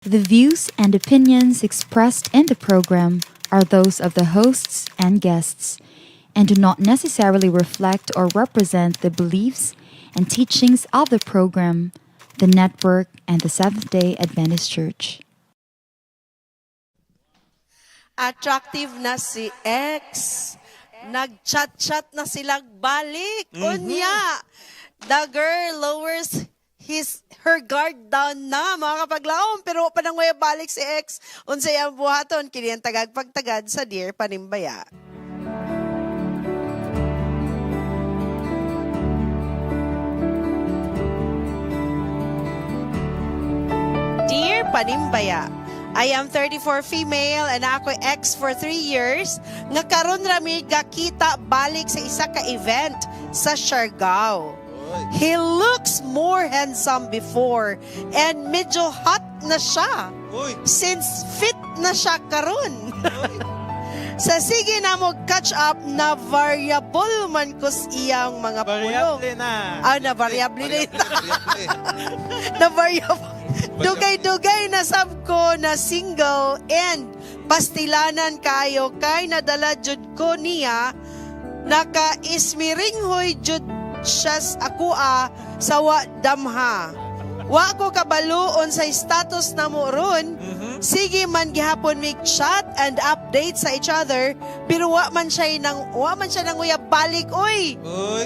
The views and opinions expressed in the program are those of the hosts and guests and do not necessarily reflect or represent the beliefs and teachings of the program, the network, and the Seventh-day Adventist Church. Attractive na si X. Nag-chat-chat na silang balik. Unya, the girl lowers her guard down na, mga kapaglaom. Pero pa nang way balik si X. Unsay ang buhaton, kini ang tagag-pagtagad sa Dear Panimbaya. Dear Panimbaya, I am 34 female and ako ex for 3 years. Nga karon rami gakita balik sa isa ka event sa Siargao. He looks more handsome before and medyo hot na siya. Since fit na siya karon. Sa sige na mo catch up na variable man ko iyang mga pulong. Variable na. Na variable na ito. Na variable. Dugay-dugay na sab ko na single and pastilanan kayo kay nadala jud ko niya naka-ismiringhoy jud siya ako sa wa damha. Wa ko kabaluon sa status na mo ron. Sige man gihapon make chat and update sa each other pero wa man siya nang uyab balik oy.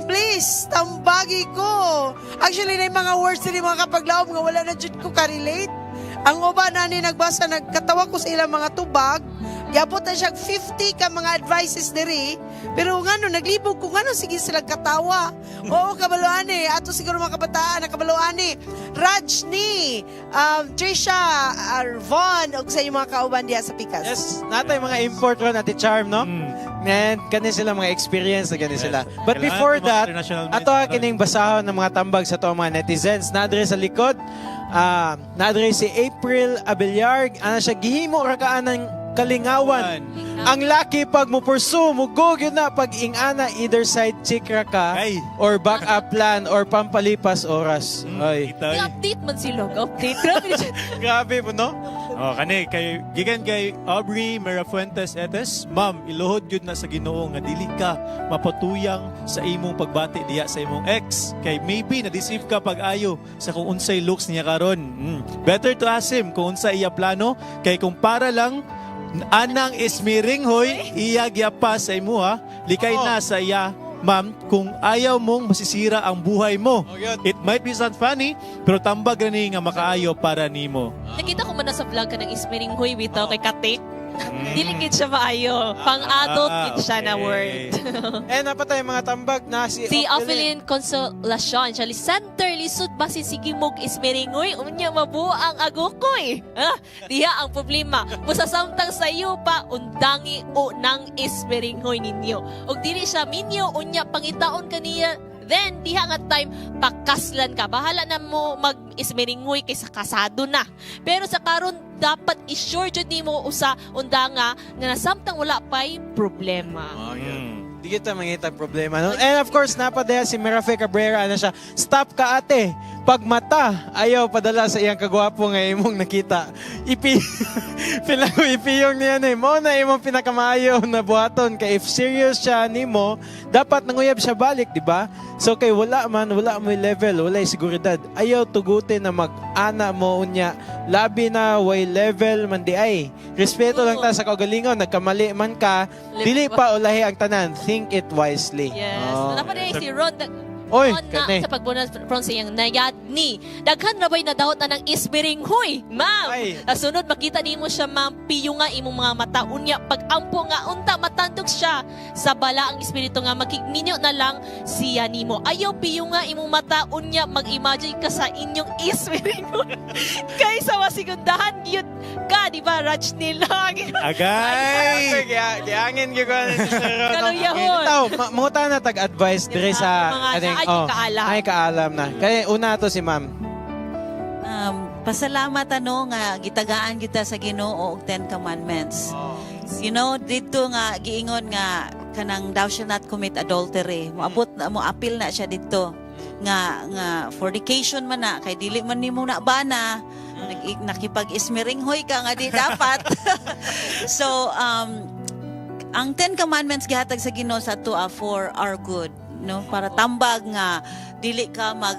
Please tambagi ko. Actually na mga words ni mga kapaglaom nga wala na jud ko ka-relate. Ang uban na ni nagbasa nagkatawa ko sa ilang mga tubag. Yabot na siya 50 ka mga advices diri. Pero ngano, naglibog ko ngano, sige sila katawa. Oo, kabaluan eh. Ato siguro mga kabataan na kabaluan eh. Rajni, Trisha, Von, o sa inyong mga kauban diya sa Pikas. Yes, natay mga import ron at Charm, no? And kani sila mga experience na gani sila. But Kailangan before mga that, international ato message. kining basahon ng mga tambag sa to mga netizens. Naadre sa likod, naadre si April Abelyar. Ana siya gihimo ra kaan ng kalingawan. Ang laki pag mo pursue, mugog yun na pag ingana either side chick ra ka Ay. or backup plan or pampalipas oras. Ay. I-update man sila. Update. Grabe na siya. Grabe mo, no? Oh, kani kay gikan kay Aubrey Merafuentes etes, ma'am, iluhod gyud na sa Ginoo nga dili ka mapatuyang sa imong pagbati diya sa imong ex. Kay maybe na-deceive ka pag-ayo sa kung unsay looks niya karon. Better to ask him kung unsa iya plano kay kung para lang anang ismiringhoy iya gyapa sa imuha, likay na sa iya. Ma'am, kung ayaw mong masisira ang buhay mo, it might be sound funny, pero tambag rin nga makaayo para nimo. Nakita ko man na sa vlog ka ng Ismiringhoy bitaw kay Katik. Dili gid siya maayo. Pang-adult gid siya na word. Eh, napatay mga tambag na si Opheline Consolacion, siya center lisod ba si Sigimog Ismiringhoy? Unya mabuo ang agukoy. Diha ang problema. Musasamtang sa iyo pa undangi o nang Ismiringhoy ninyo. Og dili siya minyo unya pangitaon kaniya. Then, diha nga time, pakaslan ka. Bahala na mo mag-ismiringhoy kaysa kasado na. Pero sa karon dapat i-sure jud nimo usa undanga nga nasamtang wala pa'y problema. Di kita mangitag problema. No? And of course, napadaya si Mirafe Cabrera. Ano siya? Stop ka ate. Pag mata, ayaw padala sa iyang kagwapo nga imong nakita. Ipiyong niya na mo na imong pinakamaayo na buhaton. Kay if serious siya nimo, dapat nanguyab siya balik, di ba? So kay wala mo level, wala seguridad. Ayaw tugutin na mag-ana mo unya. Labi na way level man di ay. Respeto lang ta sa kaugalingon, nagkamali man ka, dili pa ulahi ang tanan. Think it wisely. Yes. Oh. Napadaya si Ron. Oy, Ron na kani. sa pagbunal from sa iyang nayad ni. Daghan rabay na dahot na ng Ismiringhoy. Ma'am, Ay. nasunod makita nimo siya ma'am piyo nga imong mga mata unya pag-ampo nga unta matandog siya sa bala ang espiritu nga makikminyo na lang siya nimo. Ayaw piyo nga imong mata unya mag-imagine ka sa inyong Ismiringhoy. Kaysa masigundahan yun ka, di ba? Rajnil lang. Agay! Giangin gyud ko ni Sir Ron. Kaluyahon. Itaw, muta na tag-advice dire sa Mga kaalam. Ay kaalam na. Kaya una to si Ma'am. Pasalamat nga gitagaan kita sa Ginoo og 10 commandments. You know, dito nga giingon nga kanang thou shall not commit adultery. Moabot na mo appeal na siya dito. Nga fornication man na kay dili man nimo na bana nakipag-ismiringhoy ka nga di dapat. So, ang 10 Commandments gihatag sa Ginoo sa ato for our good, no? Para tambag nga dili ka mag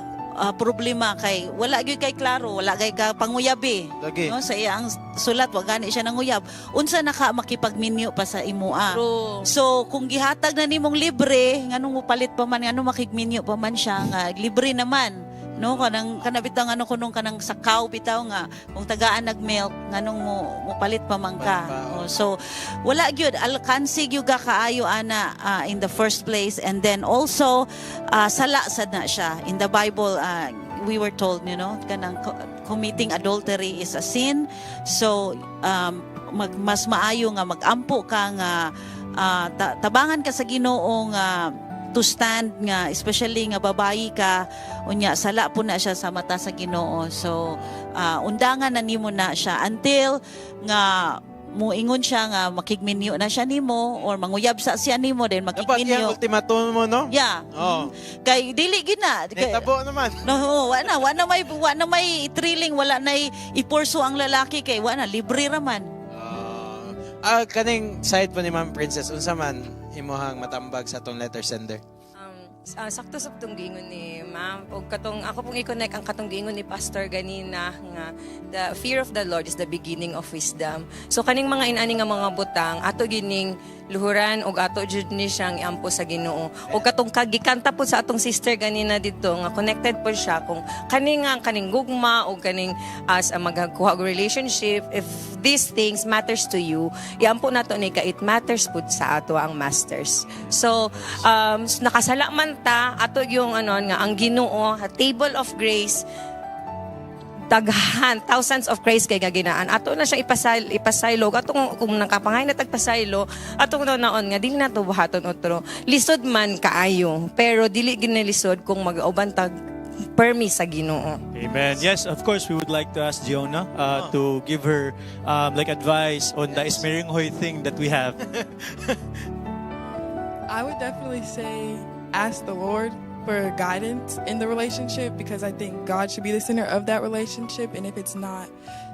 problema kay wala gyud kay klaro, wala kay ka panguyabi. Lagi. No, sa iyang sulat wa gani siya nanguyab. Unsa naka makipagminyo pa sa imoa. True. So kung gihatag na nimong libre, nganong mupalit pa man, nganong makigminyo pa man siya nga libre naman. No, kanang bitaw nga kunong kanang sakaw bitaw nga kung tagaan nag-milk nganong mo palit pa man ka. Oh, so wala gyud alkansi gyud ka kaayo ana in the first place, and then also sala sad na siya in the Bible. We were told, you know, kanang committing adultery is a sin. So mas maayo nga magampo ka nga tabangan ka sa Ginoo nga to stand nga, especially nga babayi ka, unya sala po na siya sa mata sa Ginoo. So undangan na nimo na siya until nga muingon siya nga makigminyo na siya nimo or manguyab sa siya nimo then Dapat makigminyo. yung ultimatum mo, no? Yeah. Oh. Kay dili gid na. Tabo naman. No, wala na may thrilling, wala na ipurso ang lalaki kay wala libre raman. Kaning side po ni Ma'am Princess, unsa man imuhang matambag sa tong letter sender? Sakto-saktong giingon ni ma'am. Og katong ako pong i-connect ang katong giingon ni pastor ganina nga the fear of the Lord is the beginning of wisdom. So kaning mga inani nga mga butang ato gining luhuran og ato jud ni siyang iampo sa Ginoo. Og katong kagikanta po sa atong sister ganina dito nga connected po siya kung kaning gugma og kaning as a magkuha og relationship, if these things matters to you, iampo nato ni ka it matters pud sa ato ang masters. So nakasala man ta ato yung nga ang Ginoo, a table of grace, daghan thousands of grace kay gaginaan ato na siya ipasaylo atong kung nakapangay na tagpasaylo atong naon nga dili na to buhaton otro lisod man kaayo pero dili ginilisod kung mag-auban tag permi sa Ginoo. Amen. Yes, of course, we would like to ask Giona to give her like advice on the ismiringhoy thing that we have. I would definitely say ask the Lord for guidance in the relationship, because I think God should be the center of that relationship, and if it's not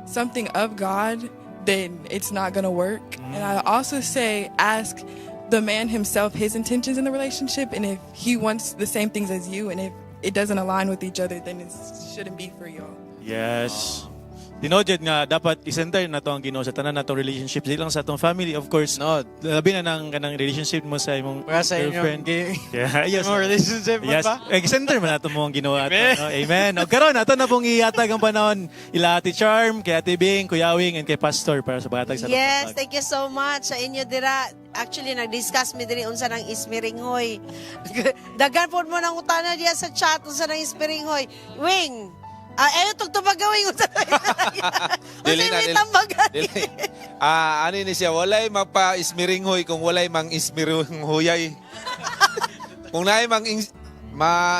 something of God, then it's not going to work. And I also say ask the man himself his intentions in the relationship, and if he wants the same things as you, and if it doesn't align with each other, then it shouldn't be for y'all. Yes. Dinodjed nga dapat isenter na to ang Ginoo sa tanan natong relationship, di lang sa atong family, of course. No. Labi na nang kanang relationship mo sa imong Para sa inyong girlfriend. Yeah, yes. Imong relationship mo Yes. ba? Center man nato mo ang Ginoo ato. No? Amen. O karon ato na pong ihatag ang panahon ila Ate Charm, kay Ate Bing, Kuya Wing, and kay Pastor para sa paghatag sa Yes, paghatag. thank you so much sa inyo dira. Actually, nag-discuss mi diri unsa nang ismiringhoy. Dagan po mo nang utana diya sa chat unsa nang ismiringhoy. Wing, ayo tugtubag gawin unsa nang Dili na, dili. tambagan. Dili. Ano ni siya, walay mapa-ismiringhoy kung walay mang ismiringhoyay. Kung naay mang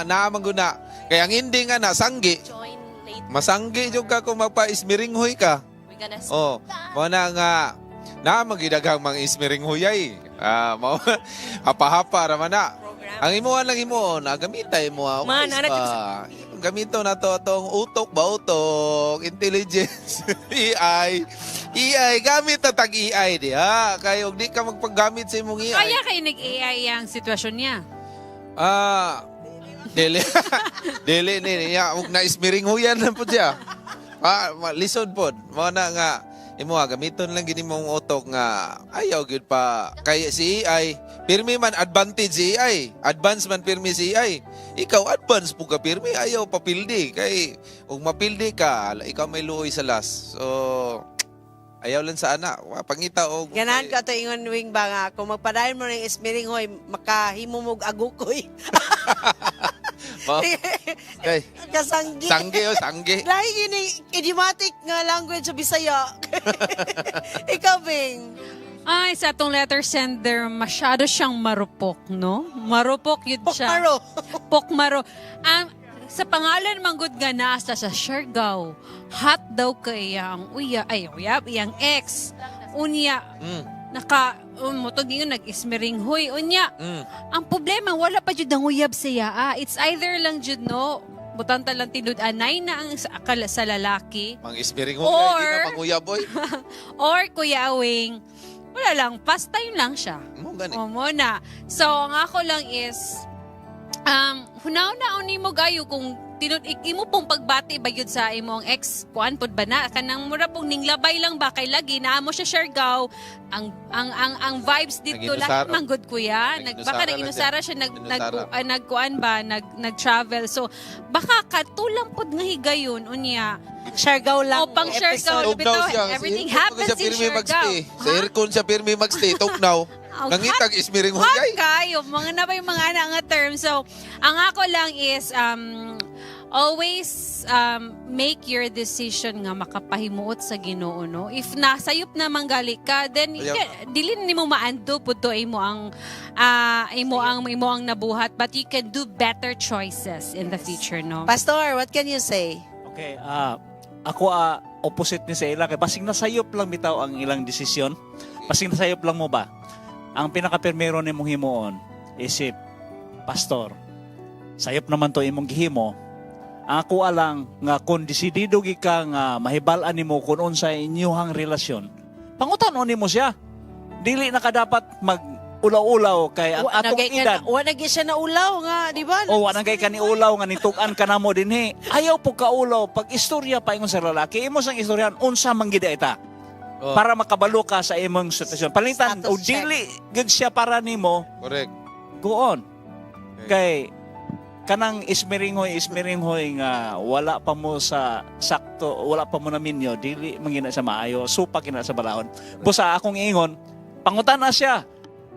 naamang guna. Kaya ang hindi nga na, sanggi. Join late. Masanggi yung ka kung mapa-ismiringhoy ka. We gonna Oh, mo na nga, magidaghang mang ismiringhoyay. Hapa-hapa raman na. Ang imuhan lang imuon, gamitay mo. Man, Gamito na to atong utok ba utok, intelligence, AI, gamit na tag AI di ha. Kaya og di ka magpaggamit sa imong AI. Kaya kayo nag-AI ang sitwasyon niya. Dili. Dili ni ya og na ismiring huyan lang po siya. Lisod pod. Mo na nga imo gamiton lang gini mong utok nga ayaw gyud pa kay si AI. Pirmi man advantage si AI. Advance man pirmi si AI. Ikaw advance po ka pirmi ayaw papildi kay ug mapildi ka ikaw may luoy sa last. So ayaw lang sa ana. Pangita og Ganan ka to ingon Wing ba nga kung magpadayon mo ng ismiringhoy makahimumog agukoy. Kay Kasanggi. sanggi. Lahi gini idiomatic nga language sa Bisaya. Ikaw, Bing. Ay, sa atong letter sender, masyado siyang marupok, no? Marupok yun siya. Pokmaro. Pokmaro. Sa pangalan manggod nga nasa sa Siargao, hot daw kaya ang iyang ex. Unya, mutog yun, nag-ismiringhoy. Unya, ang problema, wala pa jud ang uyab siya. It's either lang jud, no? butang talang tinud-anay na ang sa lalaki. Mang ismiring huyay, di Or- na manguyab, boy. Or Kuya Awing, wala lang, pastime lang siya. Mo gani. O muna. So, ang ako lang is, hunaw-naon ni mo gayo kung imo pong pagbati ba yun sa imong ex kuan pod ba na kanang mura pong ninglabay lang ba kay lagi na mo siya Siargao ang vibes dito Naginusara. lahat manggod kuya baka naginusara siya nagkuan ba nag-travel so baka katulang pod nga higayon unya Siargao lang. O, pang ang Siargao. episode. Tugnaw siya. Everything Sa aircon happens siya in pirmi Siargao. magstay. Sa aircon siya pirmi magstay. Tugnaw. Nangitag ismiring Hot huyay. kayo, mga na ba yung mga anak nga term. So, ang ako lang is, always make your decision nga makapahimuot sa Ginoo no. If nasayop na manggali ka, then dili ni mo maando pud to imo ang nabuhat, but you can do better choices in the future no. Pastor, what can you say? Okay, ako opposite ni sa ila kay basing nasayop lang bitaw ang ilang desisyon. Basing nasayop lang mo ba? Ang pinaka-permero nimong himuon isip pastor. Sayop naman to imong gihimo. Ako alang nga kung desidido gi ka nga mahibal-an nimo kung unsa inyuhang relasyon. Pangutan-on nimo siya. Dili na ka dapat mag-ulaw-ulaw kay ang atong edad. Wa na siya na ulaw nga, di ba? O wanang kay kaniulaw nga nitukan ka namo dinhi. Ayaw po kaulaw pag istorya pa ingon sa lalaki, imo sang istoryan unsa man gid ita. Oh. Para makabalo ka sa imong sitwasyon. Palitan Status o check. dili gud siya para nimo. Correct. Go on. Kay kanang ismiringhoy nga wala pa mo sa sakto, wala pa mo na minyo, dili mangina sa maayo, supa kina sa balaod. Busa akong ingon, pangutan na siya.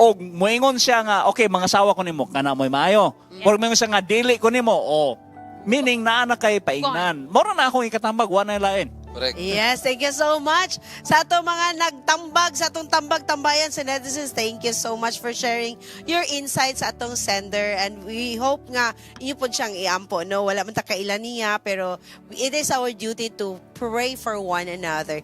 Og moingon siya nga, okay, mga sawa ko nimo, kana mo'y maayo. Or moingon siya nga, dili ko nimo, meaning naa na kay paingnan. Moro na akong ikatambag, wala na lain. Correct. Yes, thank you so much. Sa atong mga nagtambag, sa atong tambag-tambayan sa netizens, thank you so much for sharing your insights sa atong sender. And we hope nga, inyo po siyang iampo, no? Wala man ta kailan niya, pero it is our duty to pray for one another.